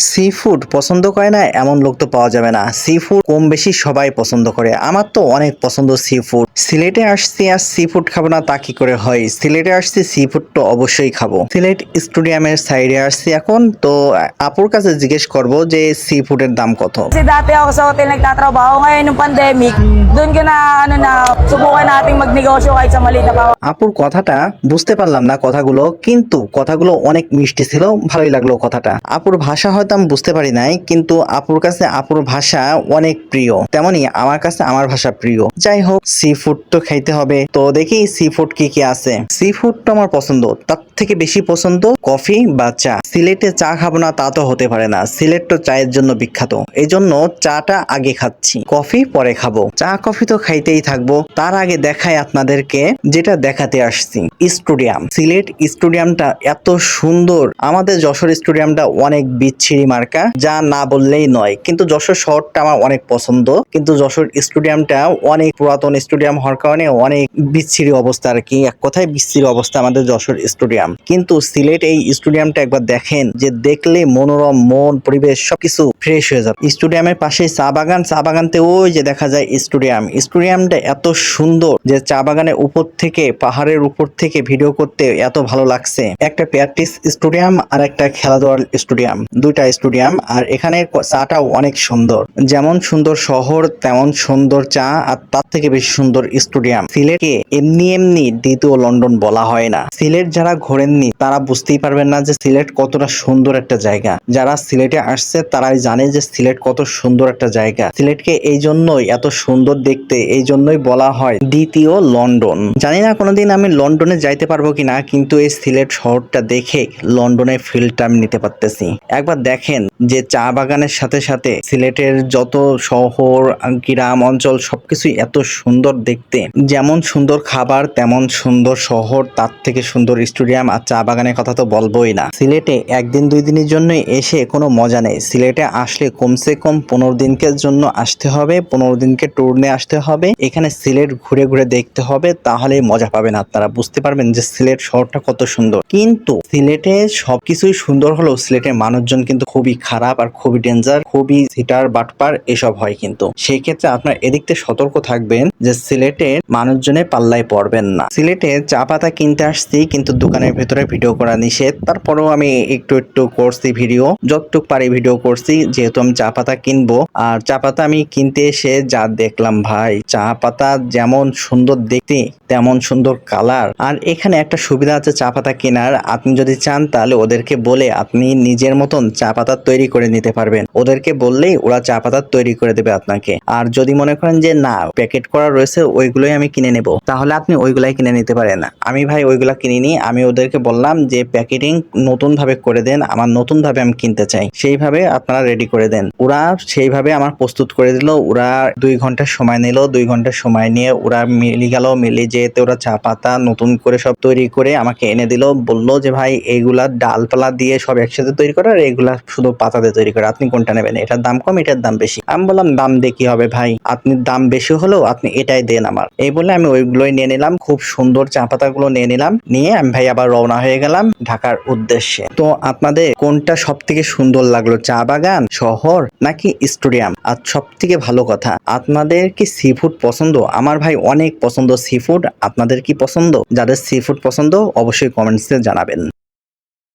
Sea food পছন্দ করে না এমন লোক তো পাওয়া যাবে না। সি ফুড কম বেশি সবাই পছন্দ করে, আমার তো অনেক পছন্দ সি ফুড। সিলেটে আসছি আর সি ফুড খাবো না তা কি করে হয়? সিলেটে আসছি, সি ফুড তো অবশ্যই খাবো। সিলেট স্টেডিয়ামের সাইডে আসছি এখন, তো আপুর কাছে জিজ্ঞেস করব যে সি ফুডের দাম কত। Kasi dati ako sa hotel nagtatrabaho, ngayon nung pandemic, doon ko na subukan nating magnegosyo kahit sa maliit na bawa. আপুর কথাটা বুঝতে পারলাম না কথাগুলো, কিন্তু কথাগুলো অনেক মিষ্টি ছিল, ভালোই লাগলো কথাটা। আপুর ভাষা হয়তো আমি বুঝতে পারি নাই, কিন্তু আপুর কাছে আপুর ভাষা অনেক প্রিয়, তেমনি আমার কাছে আমার ভাষা প্রিয়। যাই হোক, সি ফুড তো খাইতে হবে, তো দেখি সি ফুড কি কি আছে। সি ফুড তো আমার পছন্দ, তার থেকে বেশি পছন্দ কফি বা চা। সিলেটে চা খাবো না তা তো হতে পারে না, সিলেট তো চায়ের জন্য বিখ্যাত, এই জন্য চাটা আগে খাচ্ছি, কফি পরে খাবো। চা কফি তো খাইতেই থাকবো, তার আগে দেখাই আপনাদেরকে যেটা দেখাতে আসছি। স্টেডিয়াম, সিলেট স্টেডিয়ামটা এত সুন্দর। আমাদের যশোর স্টেডিয়ামটা অনেক বিচ্ছিরি মার্কা, যা না বললেই নয়, কিন্তু যশোর শহরটা আমার অনেক পছন্দ, কিন্তু যশোর স্টেডিয়ামটা অনেক পুরাতন স্টেডিয়াম হওয়ার কারণে অনেক বিচ্ছিরি অবস্থা আর কি, এক কথায় বিচ্ছিরি অবস্থা আমাদের যশোর স্টেডিয়াম। কিন্তু সিলেট এই স্টেডিয়ামটা একবার দেখেন, যে দেখলে মনোরম, মন পরিবেশ সবকিছু ফ্রেশ হয়ে যাবে। স্টেডিয়ামের পাশে চা বাগান, চা বাগানতে ওই যে দেখা যায় স্টেডিয়াম। স্টেডিয়ামটা এত সুন্দর যে চা বাগানের উপর থেকে, পাহাড়ের উপর থেকে ভিডিও করতে এত ভালো লাগছে। একটা প্র্যাকটিস স্টেডিয়াম আর একটা খেলাধুলার স্টেডিয়াম, দুইটা স্টেডিয়াম। আর এখানে চাটাও অনেক সুন্দর, যেমন সুন্দর শহর তেমন সুন্দর চা, আর তার থেকে বেশি সুন্দর স্টেডিয়াম। সিলেটকে এমনি এমনি দ্বিতীয় লন্ডন বলা হয় না। সিলেট যারা ঘোরেননি তারা বুঝতেই পারবেন না যে সিলেট কতটা সুন্দর একটা জায়গা। যারা সিলেটে আসছে তারাই জানে যে সিলেট কত সুন্দর একটা জায়গা। সিলেটকে এই জন্যই এত সুন্দর দেখতে, এই জন্যই বলা হয় দ্বিতীয় লন্ডন। জানি না কোনোদিন আমি লন্ডনে যাইতে পারবো কিনা, কিন্তু এই সিলেট শহরটা দেখে লন্ডনের ফিলটা আমি নিতে পারতেছি। একবার দেখেন যে চা বাগানের সাথে সাথে সিলেটের যত শহর, গ্রাম অঞ্চল সবকিছুই এত সুন্দর দেখতে। যেমন সুন্দর খাবার তেমন সুন্দর শহর, তার থেকে সুন্দর স্টেডিয়াম, আর চা বাগানের কথা তো বলবোই না। সিলেটে একদিন দুই দিনের জন্য এসে কোনো মজা নেই। সিলেটে আসলে কমসে কম 15 দিনের জন্য আসতে হবে, 15 দিনকে ট্যুর নিয়ে আসতে হবে। এখানে সিলেট ঘুরে ঘুরে দেখতে হবে, তাহলে মজা পাবেন আপনারা, বুঝতে পারবেন যে সিলেট শহরটা কত সুন্দর। কিন্তু সিলেটে সবকিছুই সুন্দর হলেও সিলেটের মানুষজন কিন্তু খুবই খারাপ আর খুবই ডেঞ্জার, খুবই সিটার বাটপার এসব হয়। কিন্তু সেই ক্ষেত্রে আপনার এদিক থেকে সতর্ক থাকবেন যে সিলেটের মানুষজনের পাল্লায় পড়বেন না। সিলেটে চা পাতা কিনতে আসছি, কিন্তু দোকানের ভেতরে ভিডিও করা নিষেধ, তারপরেও আমি একটু একটু করছি ভিডিও, যতটুকু পারি ভিডিও করছি, যেহেতু আমি চা পাতা কিনবো। আর চা পাতা আমি কিনতে এসে যা দেখলাম ভাই, চা পাতা যেমন সুন্দর দেখতে তেমন সুন্দর কালার। আর এখানে একটা সুবিধা আছে চা পাতা কেনার, আপনি যদি চান তাহলে ওদেরকে বলে আপনি নিজের মতন চা পাতা তৈরি করে নিতে পারবেন। ওদেরকে বললেই ওরা চা পাতা তৈরি করে দেবে আপনাকে। আর যদি মনে করেন যে না, প্যাকেট করা রয়েছে ওইগুলোই আমি কিনে নেব, তাহলে আপনি ওইগুলাই কিনে নিতে পারেন। আমি ভাই ওইগুলা কিনিনি, আমি ওদেরকে বললাম যে প্যাকেটিং নতুন ভাবে করে দেন, আমার নতুন ভাবে আমি কিনতে চাই, সেইভাবে আপনারা রেডি করে দেন। ওরা সেইভাবে আমার প্রস্তুত করে দিল। ওরা 2 ঘন্টা সময় নিল, 2 ঘন্টা সময় নিয়ে ওরা মিলি গেল, মিলি যেতে ওরা চা পাতা নতুন করে সব তৈরি করে আমাকে এনে দিল। বললো যে ভাই এইগুলা ডালপালা দিয়ে সব একসাথে তৈরি করা, আর এগুলা শুধু পাতা দিয়ে তৈরি করা, আপনি কোনটা নেবেন? এটার দাম কম, এটার দাম বেশি। আমি বললাম দাম দিয়ে কি হবে ভাই, আপনি দাম বেশি হলেও আপনি এটাই দেন আমার। এই বলে আমি ওইগুলোই নিয়ে নিলাম, খুব সুন্দর চা পাতাগুলো নিয়ে নিলাম, নিয়ে আমি ভাই আবার রওনা হয়ে গেলাম ঢাকার উদ্দেশ্যে। তো আপনাদের কোনটা সব থেকে সুন্দর লাগলো, চা বাগান, শহর নাকি স্টেডিয়াম? আর সব থেকে ভালো কথা, আপনাদের কি সি ফুড পছন্দ? আমার ভাই অনেক পছন্দ সি ফুড। আপনাদের কি পছন্দ? যাদের সি ফুড পছন্দ অবশ্যই কমেন্টসে জানাবেন।